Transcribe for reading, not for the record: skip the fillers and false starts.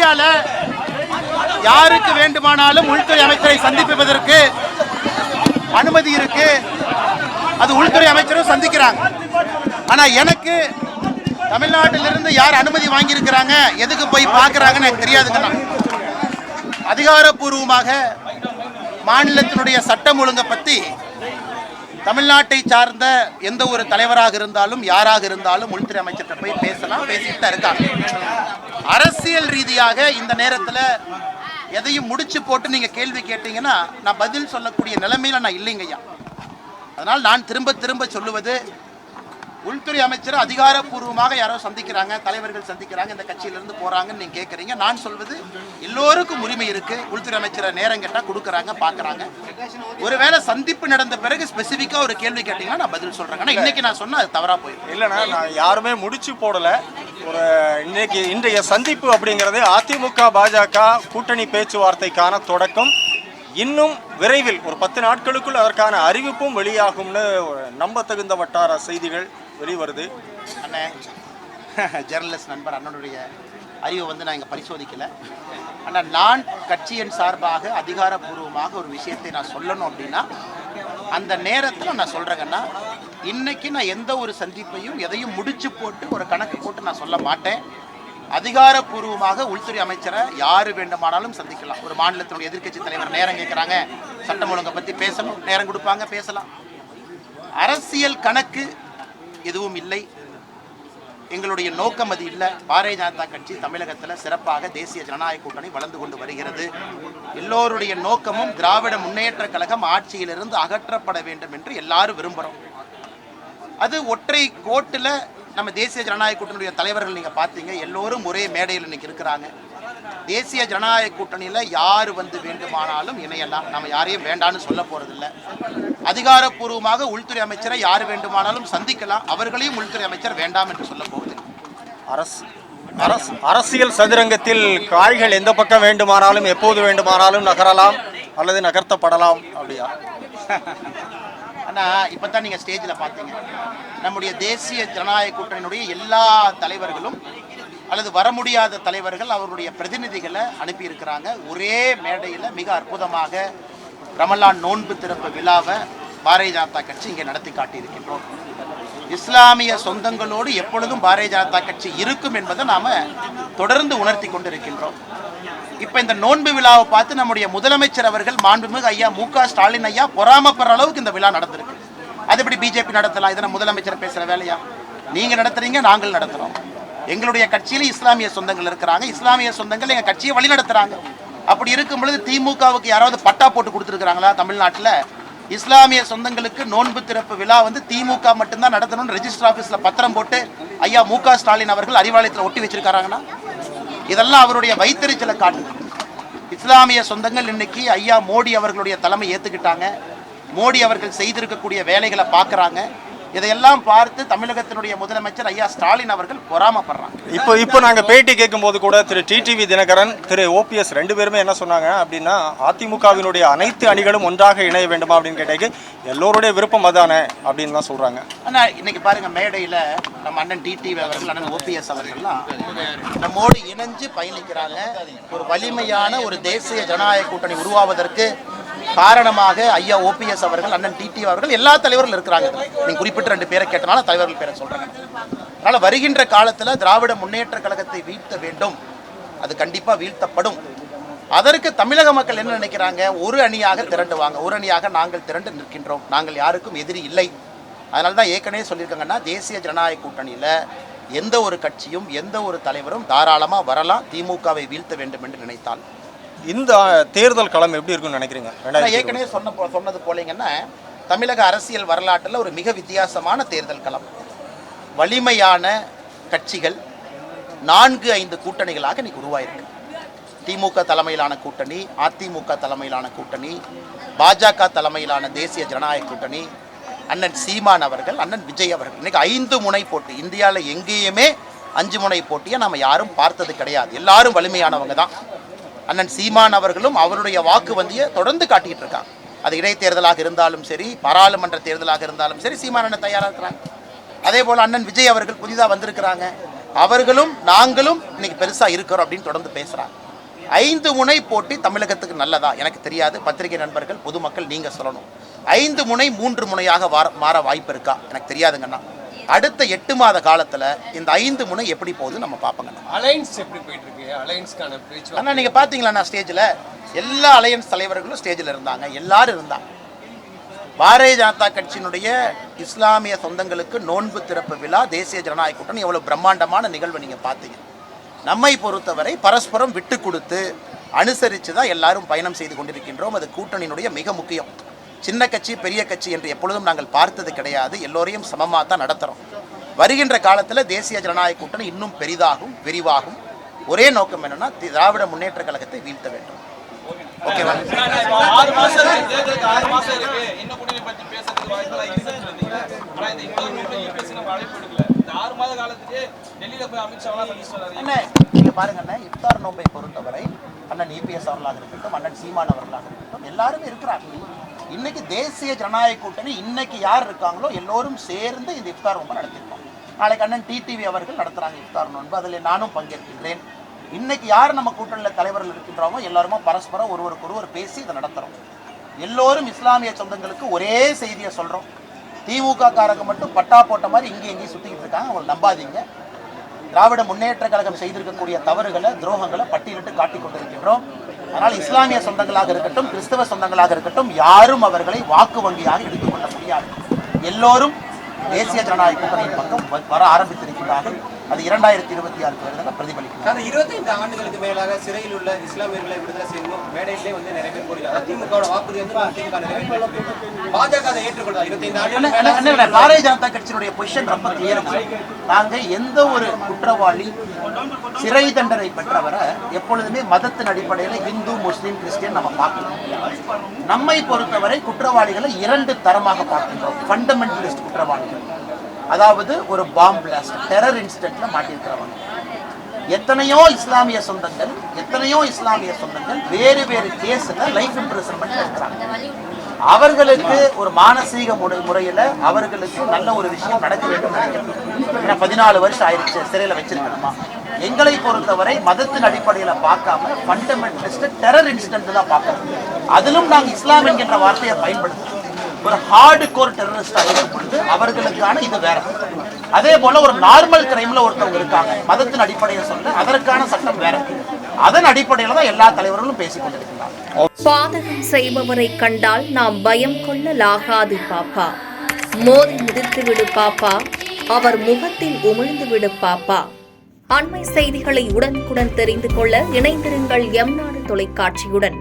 இந்தியால யாருக்கு வேண்டுமானாலும் உள்துறை அமைச்சரை சந்திப்பதற்கு அனுமதி இருக்கு. அது உள்துறை அமைச்சரும் சந்திக்கிறாங்க. ஆனா எனக்கு தமிழ்நாட்டிலிருந்து யார் அனுமதி வாங்கியிருக்கிறாங்க, எதுக்கு போய் பார்க்கறாங்கன்னு எனக்கு தெரியாதுங்க. அதிகாரப்பூர்வமாக மாநிலத்தினுடைய சட்டம் ஒழுங்கை பற்றி தமிழ்நாட்டை சார்ந்த எந்த ஒரு தலைவராக இருந்தாலும் யாராக இருந்தாலும் உள்துறை அமைச்சர்கிட்ட போய் பேசலாம், பேசிட்டு தான் இருக்காங்க. அரசியல் ரீதியாக இந்த நேரத்தில் எதையும் முடிச்சு போட்டு நீங்க கேள்வி கேட்டீங்கன்னா நான் பதில் சொல்லக்கூடிய நிலைமையில நான் இல்லைங்கய்யா. அதனால் நான் திரும்ப திரும்ப சொல்லுவது, உள்துறை அமைச்சர் அதிகாரப்பூர்வமாக யாரோ சந்திக்கிறாங்க, தலைவர்கள் சந்திக்கிறாங்க, இந்த கட்சியிலிருந்து போறாங்கன்னு நீங்க கேட்குறீங்க. நான் சொல்வது எல்லோருக்கும் உரிமை இருக்கு. உள்துறை அமைச்சரை நேரம் கேட்டால் கொடுக்குறாங்க, பார்க்குறாங்க. ஒருவேளை சந்திப்பு நடந்த பிறகு ஸ்பெசிஃபிக்காக ஒரு கேள்வி கேட்டீங்கன்னா நான் பதில் சொல்றேன். ஆனால் இன்னைக்கு நான் சொன்னால் அது தவறாக போயிடும். இல்லைன்னா நான் யாருமே முடிச்சு போடலை. ஒரு இன்றைய சந்திப்பு அப்படிங்கிறது அதிமுக பாஜக கூட்டணி பேச்சுவார்த்தைக்கான தொடக்கம். இன்னும் விரைவில் ஒரு 10 நாட்களுக்குள் அதற்கான அறிவிப்பும் வெளியாகும்னு நம்ப தகுந்த வட்டார செய்திகள் வெளிவருது. அண்ணன் ஜெர்னலிஸ்ட் நண்பர் அண்ணனுடைய அறிவை நான் இங்கே பரிசோதிக்கலை. ஆனால் நான் கட்சியின் சார்பாக அதிகாரப்பூர்வமாக ஒரு விஷயத்தை நான் சொல்லணும் அப்படின்னா அந்த நேரத்தில் நான் சொல்கிறேங்கன்னா, இன்னைக்கு நான் எந்த ஒரு சந்திப்பையும் எதையும் முடிச்சு போட்டு ஒரு கணக்கு போட்டு நான் சொல்ல மாட்டேன். அதிகாரப்பூர்வமாக உள்துறை அமைச்சரை யாரு வேண்டுமானாலும் சந்திக்கலாம். ஒரு மாநிலத்தினுடைய எதிர்க்கட்சி தலைவர் நேரம் கேட்குறாங்க, சட்டம் ஒழுங்கை பற்றி பேசணும், நேரம் கொடுப்பாங்க, பேசலாம். அரசியல் கணக்கு எதுவும் இல்லை. எங்களுடைய நோக்கம் அது இல்லை. பாரதிய ஜனதா கட்சி தமிழகத்தில் சிறப்பாக தேசிய ஜனநாயக கூட்டணி வளர்ந்து கொண்டு வருகிறது. எல்லோருடைய நோக்கமும் திராவிட முன்னேற்ற கழகம் ஆட்சியிலிருந்து அகற்றப்பட வேண்டும் என்று எல்லாரும் விரும்புகிறோம். அது ஒற்றை கோட்டில் நம்ம தேசிய ஜனநாயக கூட்டணியுடைய தலைவர்கள் நீங்கள் பார்த்தீங்க, எல்லோரும் ஒரே மேடையில் இன்னைக்கு இருக்கிறாங்க. தேசிய ஜனநாயக கூட்டணியில் யார் வேண்டுமானாலும் இணையலாம். நம்ம யாரையும் வேண்டான்னு சொல்ல போகிறதில்லை. அதிகாரப்பூர்வமாக உள்துறை அமைச்சரை யார் வேண்டுமானாலும் சந்திக்கலாம். அவர்களையும் உள்துறை அமைச்சர் வேண்டாம் என்று சொல்ல போவதில்லை. அரசியல் சதுரங்கத்தில் காய்கள் எந்த பக்கம் வேண்டுமானாலும் எப்போது வேண்டுமானாலும் நகரலாம் அல்லது நகர்த்தப்படலாம் அப்படியா? ஆனால் இப்போ தான் நீங்கள் ஸ்டேஜில் பார்த்தீங்க, நம்முடைய தேசிய ஜனநாயக கூட்டணியினுடைய எல்லா தலைவர்களும் அல்லது வர முடியாத தலைவர்கள் அவருடைய பிரதிநிதிகளை அனுப்பியிருக்கிறாங்க. ஒரே மேடையில் மிக அற்புதமாக ரமலான் நோன்பு திறப்பு விழாவை பாரதிய ஜனதா கட்சி இங்கே நடத்தி காட்டியிருக்கின்றோம். இஸ்லாமிய சொந்தங்களோடு எப்பொழுதும் பாரதிய ஜனதா கட்சி இருக்கும் என்பதை நாம் தொடர்ந்து உணர்த்தி கொண்டிருக்கின்றோம். இப்போ இந்த நோன்பு விழாவை பார்த்து நம்முடைய முதலமைச்சர் அவர்கள் மாண்புமிகு ஐயா மு.க. ஸ்டாலின் ஐயா பொறாமப்படுற அளவுக்கு இந்த விழா நடந்திருக்கு. அது எப்படி பிஜேபி நடத்தலாம்? இதனை முதலமைச்சர் பேசுகிற வேலையா? நீங்கள் நடத்துறீங்க, நாங்கள் நடத்துகிறோம். எங்களுடைய கட்சியில் இஸ்லாமிய சொந்தங்கள் இருக்கிறாங்க. இஸ்லாமிய சொந்தங்கள் எங்கள் கட்சியை வழி நடத்துகிறாங்க. அப்படி இருக்கும் பொழுது திமுகவுக்கு யாராவது பட்டா போட்டு கொடுத்துருக்குறாங்களா? தமிழ்நாட்டில் இஸ்லாமிய சொந்தங்களுக்கு நோன்பு திறப்பு விழா திமுக மட்டும்தான் நடத்தணும்னு ரெஜிஸ்டர் ஆஃபீஸில் பத்திரம் போட்டு ஐயா மு.க. ஸ்டாலின் அவர்கள் அறிவாலயத்தில் ஒட்டி வச்சிருக்காங்கன்னா இதெல்லாம் அவருடைய வைத்தறிச்சலை காட்டுது. இஸ்லாமிய சொந்தங்கள் இன்னைக்கு ஐயா மோடி அவர்களுடைய தலைமை ஏற்றுக்கிட்டாங்க. மோடி அவர்கள் செய்திருக்கக்கூடிய வேலைகளை பார்க்குறாங்க. இதையெல்லாம் பார்த்து தமிழகத்தினுடைய முதலமைச்சர் ஐயா ஸ்டாலின் அவர்கள் பொறாமப்படுறாங்க. இப்போ நாங்கள் பேட்டி கேட்கும்போது கூட திரு டிடிவி தினகரன், திரு ஓபிஎஸ் 2 பேருமே என்ன சொன்னாங்க அப்படின்னா, அதிமுகவினுடைய அனைத்து அணிகளும் ஒன்றாக இணைய வேண்டுமா அப்படின்னு கேட்டேக்கு எல்லோருடைய விருப்பம் அதானே அப்படின்னு தான் சொல்கிறாங்க. ஆனால் இன்னைக்கு பாருங்க, மேடையில் நம்ம அண்ணன் டிடிவி அவர்கள், அண்ணன் ஓபிஎஸ் அவர்கள்லாம் நம்மோடு இணைஞ்சு பயணிக்கிறாங்க. ஒரு வலிமையான ஒரு தேசிய ஜனநாயக கூட்டணி உருவாவதற்கு காரணமாக ஐயா ஓபிஎஸ் அவர்கள், அண்ணன் டிடிவி அவர்கள், எல்லா தலைவர்களும் இருக்கிறாங்க. நீங்கள் குறிப்பிட்ட 2 பேரை கேட்டனால தலைவர்கள் பேரை சொல்கிறாங்க. அதனால் வருகின்ற காலத்தில் திராவிட முன்னேற்ற கழகத்தை வீழ்த்த வேண்டும். அது கண்டிப்பாக வீழ்த்தப்படும். அதற்கு தமிழக மக்கள் என்ன நினைக்கிறாங்க? ஒரு அணியாக திரண்டுவாங்க. ஒரு அணியாக நாங்கள் திரண்டு நிற்கின்றோம். நாங்கள் யாருக்கும் எதிரி இல்லை. அதனால தான் ஏற்கனவே சொல்லியிருக்காங்கன்னா, தேசிய ஜனநாயக கூட்டணியில் எந்த ஒரு கட்சியும் எந்த ஒரு தலைவரும் தாராளமாக வரலாம், திமுகவை வீழ்த்த வேண்டும் என்று நினைத்தால். இந்த தேர்தல் களம் எப்படி இருக்குன்னு நினைக்கிறீங்க? ஏற்கனவே சொன்னது போலீங்கன்னா, தமிழக அரசியல் வரலாற்றில் ஒரு மிக வித்தியாசமான தேர்தல் களம். வலிமையான கட்சிகள் 4-5 கூட்டணிகளாக இன்னைக்கு உருவாயிருக்கு. திமுக தலைமையிலான கூட்டணி, அதிமுக தலைமையிலான கூட்டணி, பாஜக தலைமையிலான தேசிய ஜனநாயக கூட்டணி, அண்ணன் சீமான் அவர்கள், அண்ணன் விஜய் அவர்கள். இன்னைக்கு 5 முனை போட்டி. இந்தியாவில் எங்கேயுமே 5 முனை போட்டியை நம்ம யாரும் பார்த்தது கிடையாது. எல்லாரும் வலிமையானவங்க தான். அண்ணன் சீமான் அவர்களும் அவருடைய வாக்கு வந்தியை தொடர்ந்து காட்டிக்கிட்டு இருக்காங்க. அது இடைத்தேர்தலாக இருந்தாலும் சரி, பாராளுமன்ற தேர்தலாக இருந்தாலும் சரி, சீமான் அண்ணன் தயாராக இருக்கிறாங்க. அதே போல் அண்ணன் விஜய் அவர்கள் புதிதாக வந்திருக்கிறாங்க. அவர்களும் நாங்களும் இன்னைக்கு பெருசா இருக்கிறோம் அப்படின்னு தொடர்ந்து பேசுறாங்க. 5 முனை போட்டி தமிழகத்துக்கு நல்லதா எனக்கு தெரியாது. பத்திரிகை நண்பர்கள், பொதுமக்கள் நீங்க சொல்லணும். 5 முனை 3 முனையாக மாற வாய்ப்பு இருக்கா எனக்கு தெரியாதுங்கண்ணா. அடுத்த 8 மாத காலத்துல இந்த 5 முனை எப்படி போகுது நம்ம பார்ப்போங்க. அலையன்ஸ் எப்படி போயிட்டு இருக்கு? அலையன்ஸ்க்கான பேச்சு அண்ணா நீங்க பாத்தீங்களா ஸ்டேஜ்ல எல்லா அலையன்ஸ் தலைவர்களும் ஸ்டேஜில் இருந்தாங்க, எல்லாரும் இருந்தாங்க. பாரதிய ஜனதா கட்சியினுடைய இஸ்லாமிய சொந்தங்களுக்கு நோன்பு திறப்பு விழா, தேசிய ஜனநாயக கூட்டணி எவ்வளவு பிரம்மாண்டமான நிகழ்வு நீங்க பார்த்தீங்க. நம்மை பொறுத்தவரை பரஸ்பரம் விட்டு கொடுத்து அனுசரித்து தான் எல்லாரும் பயணம் செய்து கொண்டிருக்கின்றோம். அது கூட்டணியினுடைய மிக முக்கியம். சின்ன கட்சி பெரிய கட்சி என்று எப்பொழுதும் நாங்கள் பார்த்தது கிடையாது. எல்லோரையும் சமமாக தான் நடத்துகிறோம். வருகின்ற காலத்தில் தேசிய ஜனநாயக கூட்டணி இன்னும் பெரிதாகும், விரிவாகும். ஒரே நோக்கம் என்னன்னா திராவிட முன்னேற்ற கழகத்தை வீழ்த்த வேண்டும். ஓகேவா? 6 மாசம் இருக்கு. இன்னும் கூட்டணி பத்தி பேசுறதுக்கு வாய்ப்பெல்லாம் இருக்குன்னு சொன்னீங்க. ஆனா இந்த இன்னொரு ஈபிஎஸ் நம்ம அழைப்பு எடுக்கல. இந்த 6 மாத காலத்துக்கு டெல்லியில போய் அமித்ஷாவெல்லாம் சந்திச்சு வராரு. அண்ணே நீங்க பாருங்க அண்ணே, இஃப்தார் நோன்பை பொறுத்தவரை அண்ணன் இபிஎஸ் அவர்களாக இருக்கட்டும், அண்ணன் சீமான் அவர்களாக இருக்கட்டும், எல்லாருமே இருக்கிறாங்க. இன்னைக்கு தேசிய ஜனநாயக கூட்டணி இன்னைக்கு யார் இருக்காங்களோ எல்லோரும் சேர்ந்து இந்த இஃப்தார் நோன்பை நடத்திருக்கோம். நாளைக்கு அண்ணன் டிடிவி அவர்கள் நடத்துறாங்க இஃப்தார் நோன்பு, அதில் நானும் பங்கேற்கின்றேன். இன்னைக்கு யார் நம்ம கூட்டணியில் தலைவர்கள் இருக்கின்றோமோ எல்லாருமே பரஸ்பரம் ஒருவருக்கொருவர் பேசி இதை நடத்துகிறோம். எல்லோரும் இஸ்லாமிய சொந்தங்களுக்கு ஒரே செய்தியை சொல்கிறோம். திமுக காரங்க மட்டும் பட்டா போட்ட மாதிரி இங்கே எங்கேயும் சுற்றிக்கிட்டு இருக்காங்க, அவங்களை நம்பாதீங்க. திராவிட முன்னேற்ற கழகம் செய்திருக்கக்கூடிய தவறுகளை, துரோகங்களை பட்டியலிட்டு காட்டிக் கொண்டிருக்கின்றோம். அதனால் இஸ்லாமிய சொந்தங்களாக இருக்கட்டும், கிறிஸ்தவ சொந்தங்களாக இருக்கட்டும், யாரும் அவர்களை வாக்கு வங்கியாக எடுத்துக்கொள்ள முடியாது. எல்லோரும் தேசிய ஜனநாயக கூட்டணியின் பக்கம் வர ஆரம்பித்திருக்கிறார்கள். அது 2026 தேர்தலில் பிரதிபலிக்கும். 25 ஆண்டுகளுக்கு மேலாக சிறையில் உள்ள இஸ்லாமியர்களை விடுதலை செய்யணும் மேடையிலே நிறைய பேர் போகிறார். திமுக வாக்குறுதி பாஜக அதை ஏற்றுக்கொள்ளும். 25 ஆண்டு பாரதிய ஜனதா கட்சியினுடைய பொசிஷன் ரொம்ப கிளியர். நாங்க எந்த ஒரு குற்றவாளி சிறை தண்டனை பெற்றவரை எப்பொழுதுமே மதத்தின் அடிப்படையில் இந்து, முஸ்லீம், கிறிஸ்டியன் நம்ம பார்க்கணும். நம்மை பொறுத்தவரை குற்றவாளிகளை 2 தரமாக பார்க்கின்றோம். ஃபண்டமெண்டலிஸ்ட் குற்றவாளிகள், அதாவது ஒரு பாம்பு பிளாஸ்ட், டெரர் இன்சிடென்ட்ல மாட்டியிருக்கிறவங்க. எத்தனையோ இஸ்லாமிய சொந்தங்கள் வேறு வேறு கேஸ்ல லைஃப் இம்ப்ரிசன்மென்ட் இருக்கிறாங்க. அவர்களுக்கு ஒரு மானசீக முறையில் அவர்களுக்கு நல்ல ஒரு விஷயம் நடக்க வேண்டும் நினைக்கிறேன். ஏன்னா 14 வருஷம் ஆயிடுச்சு சிறையில் வச்சிருக்கணுமா? எங்களை பொறுத்தவரை மதத்தின் அடிப்படையில் பார்க்காம ஃபண்டமெண்டலிஸ்ட் டெரர் இன்சிடென்ட் தான் பார்க்கணும். அதிலும் நாங்கள் இஸ்லாம் என்கின்ற வார்த்தையை பயன்படுத்துறோம். ஒரு ஹார்டு கோர் டெரரிஸ்டாக இருக்கும் பொழுது அவர்களுக்கான இது வேற. அதே போல ஒரு நார்மல் கிரைம்ல ஒருத்தவங்க இருக்காங்க, மதத்தின் அடிப்படையில் சொல்ல அதற்கான சட்டம் வேற. அதன் அடிப்படையில் தான் எல்லா தலைவர்களும் பேசிக் கொண்டிருக்கிறாங்க. பாதகம் செய்பவரை கண்டால் நாம் பயம் கொள்ளலாகாது பாப்பா. மோதி மிதித்து விடு பாப்பா, அவர் முகத்தில் உமிழ்ந்து விடு பாப்பா. அண்மை செய்திகளை உடனுக்குடன் தெரிந்து கொள்ள இணைந்திருங்கள் எம் நாடு தொலைக்காட்சியுடன்.